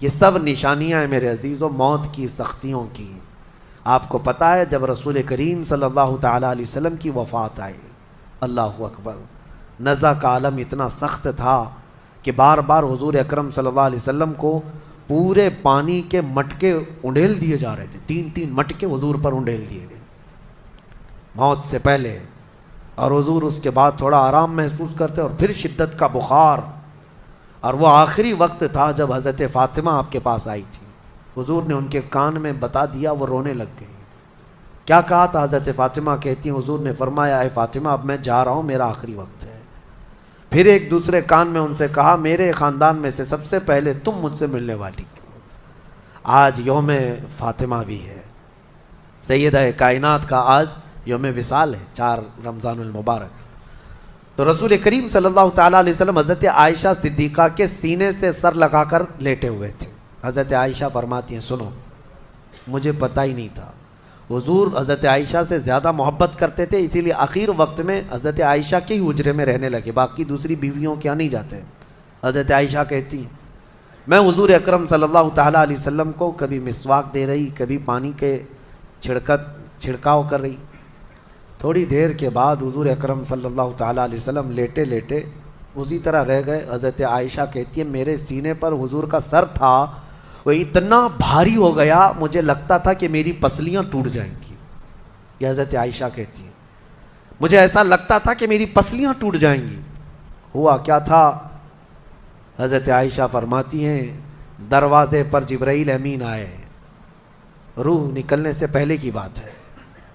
یہ سب نشانیاں ہیں میرے عزیزوں موت کی سختیوں کی۔ آپ کو پتہ ہے جب رسول کریم صلی اللہ تعالیٰ علیہ وسلم کی وفات آئی، اللہ اکبر، نزع کا عالم اتنا سخت تھا کہ بار بار حضور اکرم صلی اللہ علیہ وسلم کو پورے پانی کے مٹکے انڈیل دیے جا رہے تھے، 3 مٹکے حضور پر انڈیل دیے گئے موت سے پہلے، اور حضور اس کے بعد تھوڑا آرام محسوس کرتے اور پھر شدت کا بخار، اور وہ آخری وقت تھا جب حضرت فاطمہ آپ کے پاس آئی تھی، حضور نے ان کے کان میں بتا دیا، وہ رونے لگ گئی۔ کیا کہا تھا؟ حضرت فاطمہ کہتی ہیں حضور نے فرمایا اے فاطمہ اب میں جا رہا ہوں، میرا آخری وقت ہے۔ پھر ایک دوسرے کان میں ان سے کہا میرے خاندان میں سے سب سے پہلے تم مجھ سے ملنے والی۔ آج یوم فاطمہ بھی ہے، سیدہ کائنات کا آج یوم وصال ہے، 4 رمضان المبارک۔ تو رسول کریم صلی اللہ تعالیٰ علیہ وسلم حضرت عائشہ صدیقہ کے سینے سے سر لگا کر لیٹے ہوئے تھے۔ حضرت عائشہ فرماتی ہیں سنو مجھے پتہ ہی نہیں تھا، حضور حضرت عائشہ سے زیادہ محبت کرتے تھے، اسی لیے آخر وقت میں حضرت عائشہ کے ہی حجرے میں رہنے لگے، باقی دوسری بیویوں کے یہاں نہیں جاتے۔ حضرت عائشہ کہتی ہیں میں حضور اکرم صلی اللہ تعالیٰ علیہ وسلم کو کبھی مسواک دے رہی، کبھی پانی کے چھڑکاؤ کر رہی۔ تھوڑی دیر کے بعد حضور اکرم صلی اللہ تعالیٰ علیہ وسلم لیٹے لیٹے اسی طرح رہ گئے۔ حضرت عائشہ کہتی ہے میرے سینے پر حضور کا سر تھا، وہ اتنا بھاری ہو گیا مجھے لگتا تھا کہ میری پسلیاں ٹوٹ جائیں گی۔ یہ حضرت عائشہ کہتی ہیں مجھے ایسا لگتا تھا کہ میری پسلیاں ٹوٹ جائیں گی۔ ہوا کیا تھا؟ حضرت عائشہ فرماتی ہیں دروازے پر جبرائیل امین آئے، روح نکلنے سے پہلے کی بات ہے۔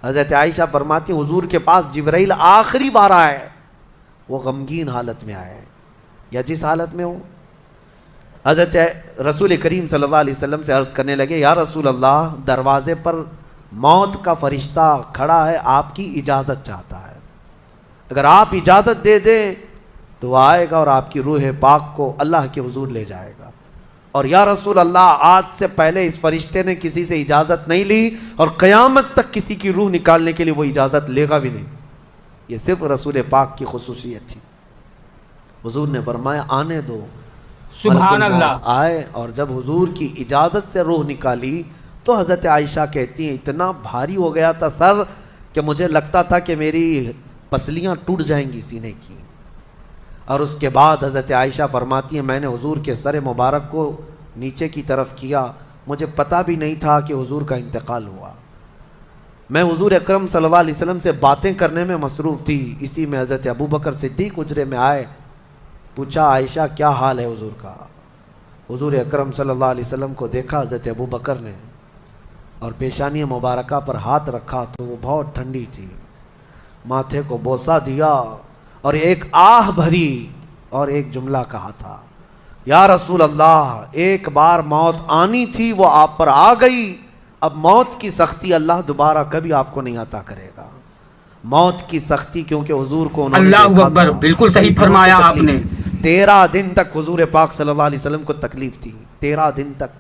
حضرت عائشہ فرماتی ہیں حضور کے پاس جبرائیل آخری بار آئے، وہ غمگین حالت میں آئے یا جس حالت میں ہو، حضرت رسول کریم صلی اللہ علیہ وسلم سے عرض کرنے لگے یا رسول اللہ دروازے پر موت کا فرشتہ کھڑا ہے، آپ کی اجازت چاہتا ہے، اگر آپ اجازت دے دیں تو وہ آئے گا اور آپ کی روح پاک کو اللہ کے حضور لے جائے گا۔ اور یا رسول اللہ آج سے پہلے اس فرشتے نے کسی سے اجازت نہیں لی اور قیامت تک کسی کی روح نکالنے کے لیے وہ اجازت لے گا بھی نہیں، یہ صرف رسول پاک کی خصوصیت تھی۔ حضور نے فرمایا آنے دو، سبحان اللہ۔ آئے اور جب حضور کی اجازت سے روح نکالی تو حضرت عائشہ کہتی ہیں اتنا بھاری ہو گیا تھا سر کہ مجھے لگتا تھا کہ میری پسلیاں ٹوٹ جائیں گی سینے کی۔ اور اس کے بعد حضرت عائشہ فرماتی ہیں میں نے حضور کے سر مبارک کو نیچے کی طرف کیا، مجھے پتہ بھی نہیں تھا کہ حضور کا انتقال ہوا، میں حضور اکرم صلی اللہ علیہ وسلم سے باتیں کرنے میں مصروف تھی، اسی میں حضرت ابوبکر صدیق حجرے میں آئے، پوچھا عائشہ کیا حال ہے حضور کا؟ حضور اکرم صلی اللہ علیہ وسلم کو دیکھا حضرت ابوبکر نے اور پیشانی مبارکہ پر ہاتھ رکھا تو وہ بہت ٹھنڈی تھی، ماتھے کو بوسہ دیا اور ایک آہ بھری اور ایک جملہ کہا تھا یا رسول اللہ ایک بار موت آنی تھی وہ آپ پر آ گئی، اب موت کی سختی اللہ دوبارہ کبھی آپ کو نہیں عطا کرے گا۔ موت کی سختی کیونکہ حضور کو انہوں نے اللہ اکبر، بالکل صحیح فرمایا آپ نے۔ 13 دن تک حضور پاک صلی اللہ علیہ وسلم کو تکلیف تھی، 13 دن تک۔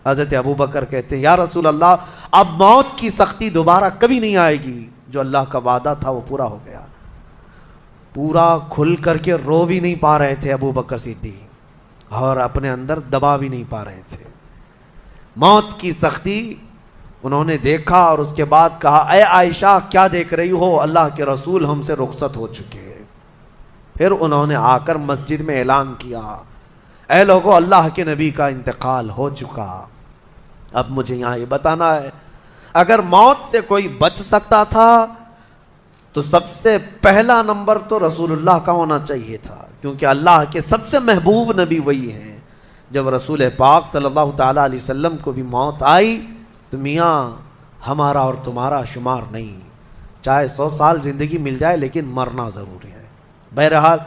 حضرت ابوبکر کہتے ہیں یا رسول اللہ اب موت کی سختی دوبارہ کبھی نہیں آئے گی، جو اللہ کا وعدہ تھا وہ پورا ہو گیا۔ پورا کھل کر کے رو بھی نہیں پا رہے تھے ابوبکر صدیق اور اپنے اندر دبا بھی نہیں پا رہے تھے۔ موت کی سختی انہوں نے دیکھا اور اس کے بعد کہا اے عائشہ کیا دیکھ رہی ہو، اللہ کے رسول ہم سے رخصت ہو چکے ہیں۔ پھر انہوں نے آ کر مسجد میں اعلان کیا اے لوگو اللہ کے نبی کا انتقال ہو چکا۔ اب مجھے یہاں یہ بتانا ہے اگر موت سے کوئی بچ سکتا تھا تو سب سے پہلا نمبر تو رسول اللہ کا ہونا چاہیے تھا، کیونکہ اللہ کے سب سے محبوب نبی وہی ہیں۔ جب رسول پاک صلی اللہ تعالیٰ علیہ وسلم کو بھی موت آئی تو میاں ہمارا اور تمہارا شمار نہیں، چاہے 100 سال زندگی مل جائے لیکن مرنا ضروری ہے۔ بہرحال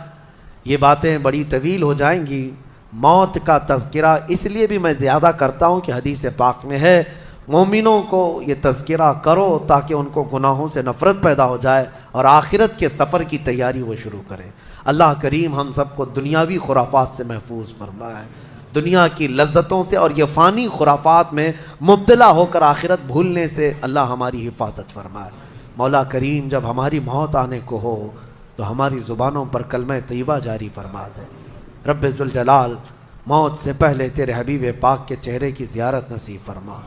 یہ باتیں بڑی طویل ہو جائیں گی، موت کا تذکرہ اس لیے بھی میں زیادہ کرتا ہوں کہ حدیث پاک میں ہے مومنوں کو یہ تذکرہ کرو تاکہ ان کو گناہوں سے نفرت پیدا ہو جائے اور آخرت کے سفر کی تیاری وہ شروع کریں۔ اللہ کریم ہم سب کو دنیاوی خرافات سے محفوظ فرمائے، دنیا کی لذتوں سے اور یہ فانی خرافات میں مبتلا ہو کر آخرت بھولنے سے اللہ ہماری حفاظت فرمائے۔ مولا کریم جب ہماری موت آنے کو ہو تو ہماری زبانوں پر کلمہ طیبہ جاری فرما دے۔ رب ذوالجلال موت سے پہلے تیرے حبیب پاک کے چہرے کی زیارت نصیب فرما۔